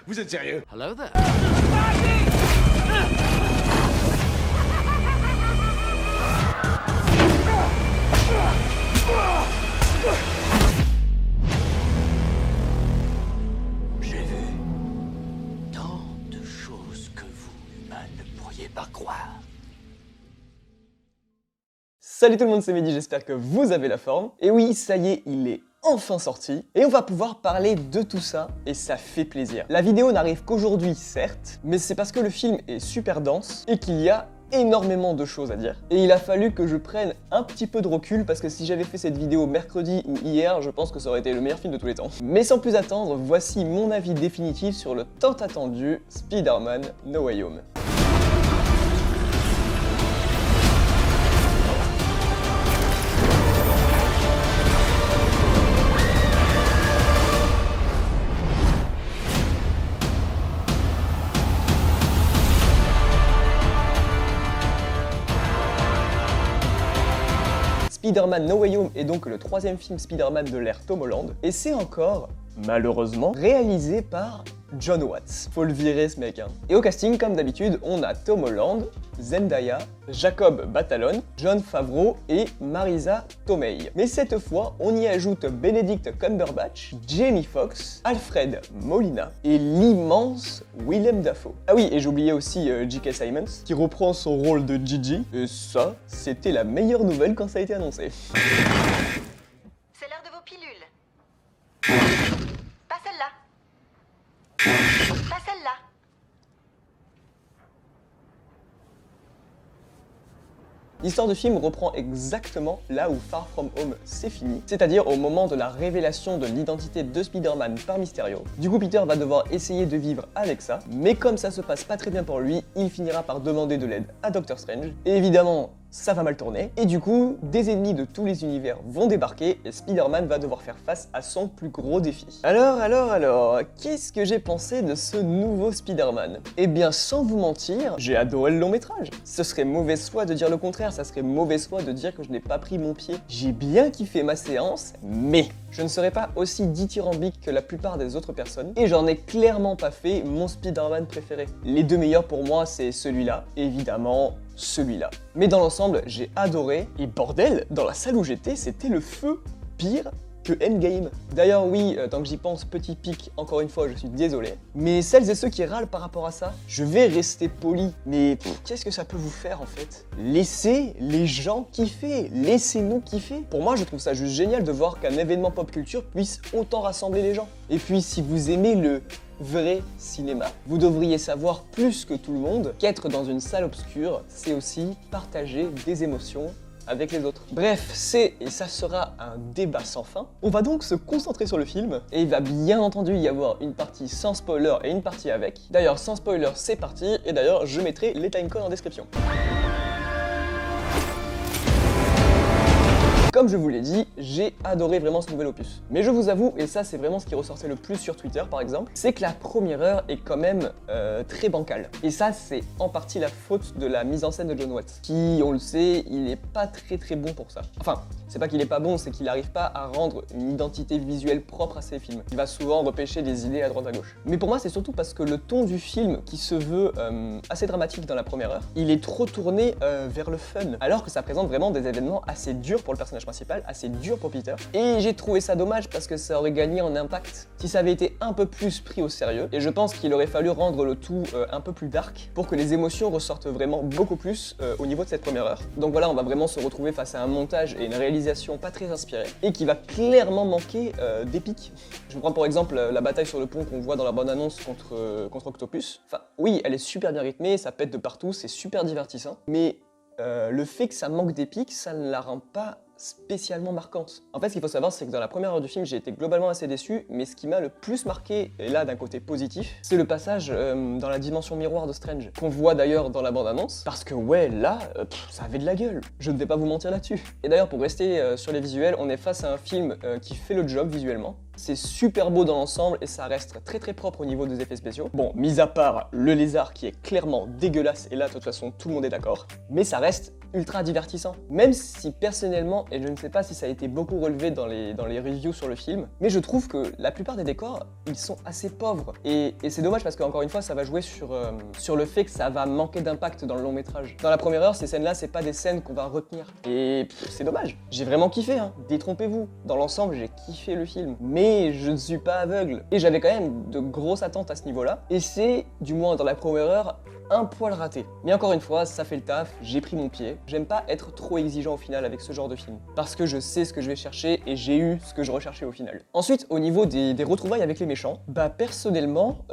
Vous êtes sérieux? Hello there. J'ai vu tant de choses que vous, humains, ne pourriez pas croire. Salut tout le monde, c'est Mehdi, j'espère que vous avez la forme. Et oui, ça y est, il est enfin sorti. Et on va pouvoir parler de tout ça, et ça fait plaisir. La vidéo n'arrive qu'aujourd'hui, certes, mais c'est parce que le film est super dense et qu'il y a énormément de choses à dire. Et il a fallu que je prenne un petit peu de recul parce que si j'avais fait cette vidéo mercredi ou hier, je pense que ça aurait été le meilleur film de tous les temps. Mais sans plus attendre, voici mon avis définitif sur le tant attendu Spider-Man No Way Home. Spider-Man No Way Home est donc le troisième film Spider-Man de l'ère Tom Holland, et c'est encore, malheureusement, réalisé par Jon Watts. Faut le virer ce mec, hein. Et au casting, comme d'habitude, on a Tom Holland, Zendaya, Jacob Batalon, Jon Favreau et Marisa Tomei. Mais cette fois, on y ajoute Benedict Cumberbatch, Jamie Foxx, Alfred Molina et l'immense Willem Dafoe. Ah oui, et j'oubliais aussi J.K. Simmons, qui reprend son rôle de Gigi, et ça, c'était la meilleure nouvelle quand ça a été annoncé. C'est l'heure de vos pilules. Pas celle-là. Pas celle-là. L'histoire du film reprend exactement là où Far From Home s'est fini, c'est-à-dire au moment de la révélation de l'identité de Spider-Man par Mysterio. Du coup, Peter va devoir essayer de vivre avec ça, mais comme ça se passe pas très bien pour lui, il finira par demander de l'aide à Doctor Strange. Et évidemment, ça va mal tourner, et du coup, des ennemis de tous les univers vont débarquer, et Spider-Man va devoir faire face à son plus gros défi. Alors, qu'est-ce que j'ai pensé de ce nouveau Spider-Man? Eh bien, sans vous mentir, j'ai adoré le long métrage. Ce serait mauvaise foi de dire le contraire, ça serait mauvaise foi de dire que je n'ai pas pris mon pied. J'ai bien kiffé ma séance, mais je ne serai pas aussi dithyrambique que la plupart des autres personnes, et j'en ai clairement pas fait mon Spider-Man préféré. Les deux meilleurs pour moi, c'est celui-là, évidemment, celui-là. Mais dans l'ensemble, j'ai adoré, et bordel, dans la salle où j'étais, c'était le feu, pire que Endgame. D'ailleurs oui, tant que j'y pense, petit pic, encore une fois, je suis désolé. Mais celles et ceux qui râlent par rapport à ça, je vais rester poli, mais qu'est-ce que ça peut vous faire en fait? Laissez les gens kiffer, laissez-nous kiffer. Pour moi, je trouve ça juste génial de voir qu'un événement pop culture puisse autant rassembler les gens. Et puis, si vous aimez le vrai cinéma, vous devriez savoir plus que tout le monde qu'être dans une salle obscure, c'est aussi partager des émotions avec les autres. Bref, c'est et ça sera un débat sans fin. On va donc se concentrer sur le film, et il va bien entendu y avoir une partie sans spoiler et une partie avec. D'ailleurs, sans spoiler, c'est parti, et d'ailleurs, je mettrai les timecodes en description. Comme je vous l'ai dit, j'ai adoré vraiment ce nouvel opus. Mais je vous avoue, et ça c'est vraiment ce qui ressortait le plus sur Twitter par exemple, c'est que la première heure est quand même très bancale. Et ça c'est en partie la faute de la mise en scène de Jon Watts, qui, on le sait, il est pas très bon pour ça. Enfin, c'est pas qu'il est pas bon, c'est qu'il n'arrive pas à rendre une identité visuelle propre à ses films. Il va souvent repêcher des idées à droite à gauche. Mais pour moi c'est surtout parce que le ton du film, qui se veut assez dramatique dans la première heure, il est trop tourné vers le fun, alors que ça présente vraiment des événements assez durs pour le personnage principal, assez dur pour Peter. Et j'ai trouvé ça dommage parce que ça aurait gagné en impact si ça avait été un peu plus pris au sérieux. Et je pense qu'il aurait fallu rendre le tout un peu plus dark pour que les émotions ressortent vraiment beaucoup plus au niveau de cette première heure. Donc voilà, on va vraiment se retrouver face à un montage et une réalisation pas très inspirée et qui va clairement manquer d'épique. Je vous prends pour exemple la bataille sur le pont qu'on voit dans la bande-annonce contre Octopus. Enfin, oui, elle est super bien rythmée, ça pète de partout, c'est super divertissant, mais le fait que ça manque d'épique, ça ne la rend pas spécialement marquante. En fait, ce qu'il faut savoir, c'est que dans la première heure du film, j'ai été globalement assez déçu, mais ce qui m'a le plus marqué, et là d'un côté positif, c'est le passage dans la dimension miroir de Strange, qu'on voit d'ailleurs dans la bande-annonce, parce que ouais, là, ça avait de la gueule. Je ne vais pas vous mentir là-dessus. Et d'ailleurs, pour rester sur les visuels, on est face à un film qui fait le job visuellement, c'est super beau dans l'ensemble et ça reste très très propre au niveau des effets spéciaux. Bon, mis à part le lézard qui est clairement dégueulasse, et là de toute façon tout le monde est d'accord, mais ça reste ultra divertissant. Même si personnellement, et je ne sais pas si ça a été beaucoup relevé dans les reviews sur le film, mais je trouve que la plupart des décors, ils sont assez pauvres. Et c'est dommage parce qu'encore une fois, ça va jouer sur le fait que ça va manquer d'impact dans le long métrage. Dans la première heure, ces scènes-là, c'est pas des scènes qu'on va retenir. Et c'est dommage. J'ai vraiment kiffé, hein. Détrompez-vous. Dans l'ensemble, j'ai kiffé le film. Mais je ne suis pas aveugle. Et j'avais quand même de grosses attentes à ce niveau-là. Et c'est, du moins dans la première heure, un poil raté. Mais encore une fois, ça fait le taf, j'ai pris mon pied. J'aime pas être trop exigeant au final avec ce genre de film. Parce que je sais ce que je vais chercher et j'ai eu ce que je recherchais au final. Ensuite, au niveau des retrouvailles avec les méchants, bah personnellement,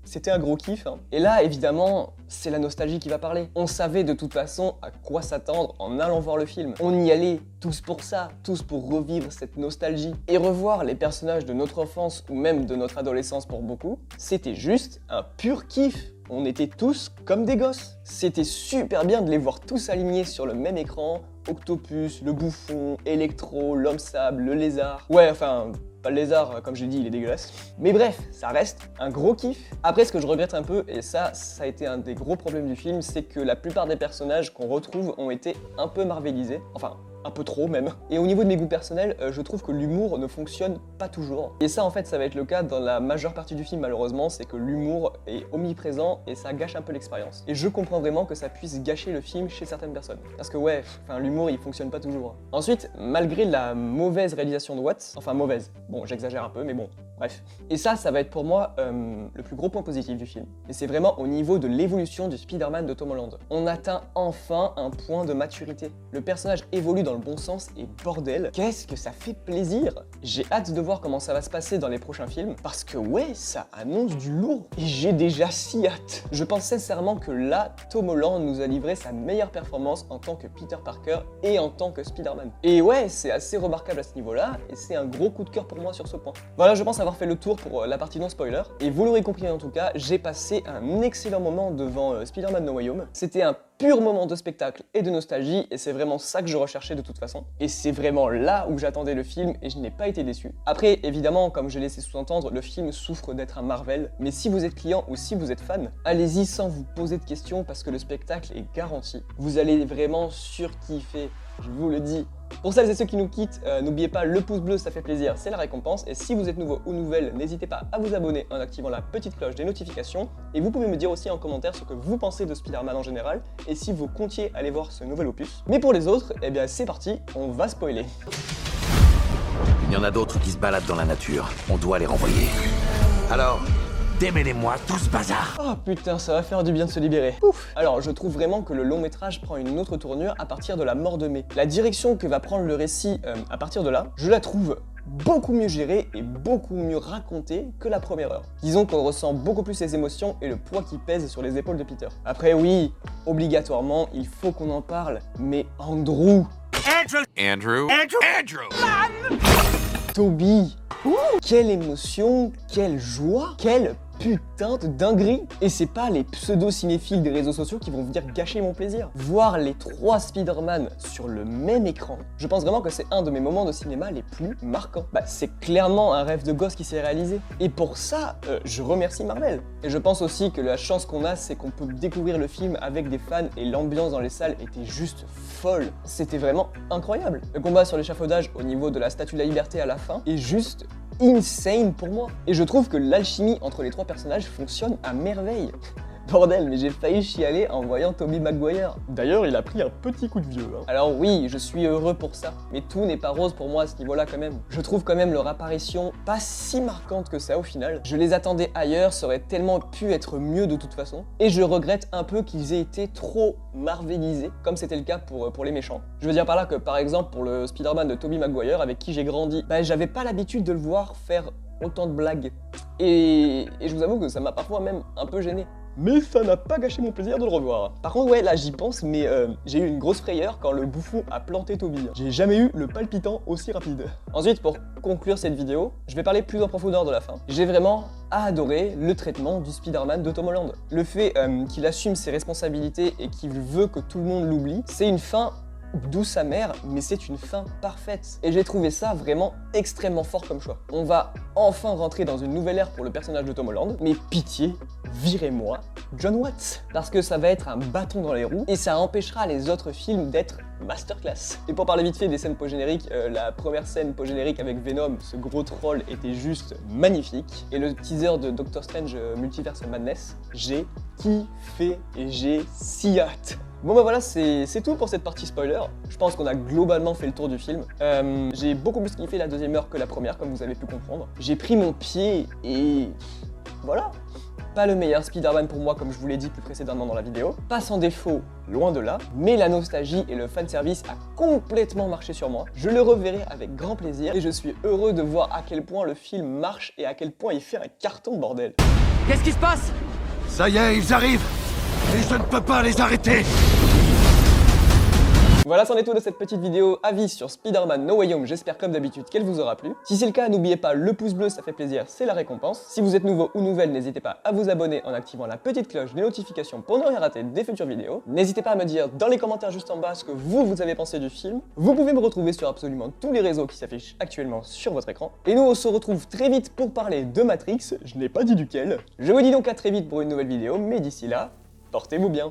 c'était un gros kiff. Hein. Et là, évidemment, c'est la nostalgie qui va parler. On savait de toute façon à quoi s'attendre en allant voir le film. On y allait tous pour ça, tous pour revivre cette nostalgie. Et revoir les personnages de notre enfance ou même de notre adolescence pour beaucoup, c'était juste un pur kiff. On était tous comme des gosses. C'était super bien de les voir tous alignés sur le même écran. Octopus, le bouffon, Electro, l'homme sable, le lézard. Ouais, enfin, pas le lézard, comme j'ai dit, il est dégueulasse. Mais bref, ça reste un gros kiff. Après, ce que je regrette un peu, et ça a été un des gros problèmes du film, c'est que la plupart des personnages qu'on retrouve ont été un peu marvelisés. Enfin, un peu trop même. Et au niveau de mes goûts personnels, je trouve que l'humour ne fonctionne pas toujours. Et ça en fait ça va être le cas dans la majeure partie du film malheureusement, c'est que l'humour est omniprésent et ça gâche un peu l'expérience. Et je comprends vraiment que ça puisse gâcher le film chez certaines personnes. Parce que ouais, l'humour il fonctionne pas toujours. Ensuite, malgré la mauvaise réalisation de Watts, enfin mauvaise, bon j'exagère un peu mais bon, bref. Et ça va être pour moi le plus gros point positif du film. Et c'est vraiment au niveau de l'évolution du Spider-Man de Tom Holland. On atteint enfin un point de maturité. Le personnage évolue dans le bon sens et bordel, qu'est-ce que ça fait plaisir! J'ai hâte de voir comment ça va se passer dans les prochains films, parce que ouais, ça annonce du lourd, et j'ai déjà si hâte! Je pense sincèrement que là, Tom Holland nous a livré sa meilleure performance en tant que Peter Parker et en tant que Spider-Man. Et ouais, c'est assez remarquable à ce niveau-là, et c'est un gros coup de cœur pour moi sur ce point. Voilà, je pense avoir fait le tour pour la partie non spoiler, et vous l'aurez compris en tout cas, j'ai passé un excellent moment devant Spider-Man No Way Home. C'était un pur moment de spectacle et de nostalgie, et c'est vraiment ça que je recherchais de toute façon. Et c'est vraiment là où j'attendais le film et je n'ai pas été déçu. Après, évidemment, comme je l'ai laissé sous-entendre, le film souffre d'être un Marvel, mais si vous êtes client ou si vous êtes fan, allez-y sans vous poser de questions parce que le spectacle est garanti. Vous allez vraiment surkiffer, je vous le dis. Pour celles et ceux qui nous quittent, n'oubliez pas le pouce bleu, ça fait plaisir, c'est la récompense. Et si vous êtes nouveau ou nouvelle, n'hésitez pas à vous abonner en activant la petite cloche des notifications. Et vous pouvez me dire aussi en commentaire ce que vous pensez de Spider-Man en général et si vous comptiez aller voir ce nouvel opus. Mais pour les autres, eh bien c'est parti, on va spoiler. Il y en a d'autres qui se baladent dans la nature. On doit les renvoyer. Alors, démêlez-moi tout ce bazar. Oh putain, ça va faire du bien de se libérer. Ouf. Alors, je trouve vraiment que le long métrage prend une autre tournure à partir de la mort de May. La direction que va prendre le récit à partir de là, je la trouve beaucoup mieux gérée et beaucoup mieux racontée que la première heure. Disons qu'on ressent beaucoup plus les émotions et le poids qui pèse sur les épaules de Peter. Après oui, obligatoirement, il faut qu'on en parle, mais Andrew... Andrew. Toby. Quelle émotion, quelle joie, quelle putain de dinguerie. Et c'est pas les pseudo-cinéphiles des réseaux sociaux qui vont venir gâcher mon plaisir. Voir les 3 Spider-Man sur le même écran, je pense vraiment que c'est un de mes moments de cinéma les plus marquants. Bah, c'est clairement un rêve de gosse qui s'est réalisé. Et pour ça, je remercie Marvel. Et je pense aussi que la chance qu'on a, c'est qu'on peut découvrir le film avec des fans et l'ambiance dans les salles était juste folle. C'était vraiment incroyable. Le combat sur l'échafaudage au niveau de la Statue de la Liberté à la fin est juste insane pour moi. Et je trouve que l'alchimie entre les 3 personnages fonctionne à merveille. Bordel, mais j'ai failli chialer en voyant Tobey Maguire. D'ailleurs, il a pris un petit coup de vieux. Hein. Alors oui, je suis heureux pour ça, mais tout n'est pas rose pour moi à ce niveau-là quand même. Je trouve quand même leur apparition pas si marquante que ça au final. Je les attendais ailleurs, ça aurait tellement pu être mieux de toute façon. Et je regrette un peu qu'ils aient été trop marvelisés, comme c'était le cas pour les méchants. Je veux dire par là que par exemple pour le Spider-Man de Tobey Maguire avec qui j'ai grandi, bah j'avais pas l'habitude de le voir faire autant de blagues. Et je vous avoue que ça m'a parfois même un peu gêné. Mais ça n'a pas gâché mon plaisir de le revoir. Par contre, ouais, là j'y pense, mais j'ai eu une grosse frayeur quand le bouffon a planté Toby. J'ai jamais eu le palpitant aussi rapide. Ensuite, pour conclure cette vidéo, je vais parler plus en profondeur de la fin. J'ai vraiment adoré le traitement du Spider-Man de Tom Holland. Le fait qu'il assume ses responsabilités et qu'il veut que tout le monde l'oublie, c'est une fin douce amère, mais c'est une fin parfaite. Et j'ai trouvé ça vraiment extrêmement fort comme choix. On va enfin rentrer dans une nouvelle ère pour le personnage de Tom Holland, mais pitié, virez-moi John Watts. Parce que ça va être un bâton dans les roues, et ça empêchera les autres films d'être masterclass. Et pour parler vite fait des scènes post-génériques, la première scène post-générique avec Venom, ce gros troll, était juste magnifique. Et le teaser de Doctor Strange Multiverse of Madness, j'ai kiffé et j'ai si hâte. Bon bah voilà, c'est tout pour cette partie spoiler. Je pense qu'on a globalement fait le tour du film. J'ai beaucoup plus kiffé la deuxième heure que la première, comme vous avez pu comprendre. J'ai pris mon pied et... voilà. Pas le meilleur Spider-Man pour moi, comme je vous l'ai dit plus précédemment dans la vidéo. Pas sans défaut, loin de là. Mais la nostalgie et le fanservice a complètement marché sur moi. Je le reverrai avec grand plaisir et je suis heureux de voir à quel point le film marche et à quel point il fait un carton, bordel. Qu'est-ce qui se passe? Ça y est, ils arrivent! Et je ne peux pas les arrêter! Voilà, c'en est tout de cette petite vidéo avis sur Spider-Man No Way Home, j'espère comme d'habitude qu'elle vous aura plu. Si c'est le cas, n'oubliez pas le pouce bleu, ça fait plaisir, c'est la récompense. Si vous êtes nouveau ou nouvelle, n'hésitez pas à vous abonner en activant la petite cloche des notifications pour ne rien rater des futures vidéos. N'hésitez pas à me dire dans les commentaires juste en bas ce que vous avez pensé du film. Vous pouvez me retrouver sur absolument tous les réseaux qui s'affichent actuellement sur votre écran. Et nous, on se retrouve très vite pour parler de Matrix, je n'ai pas dit duquel. Je vous dis donc à très vite pour une nouvelle vidéo, mais d'ici là, portez-vous bien.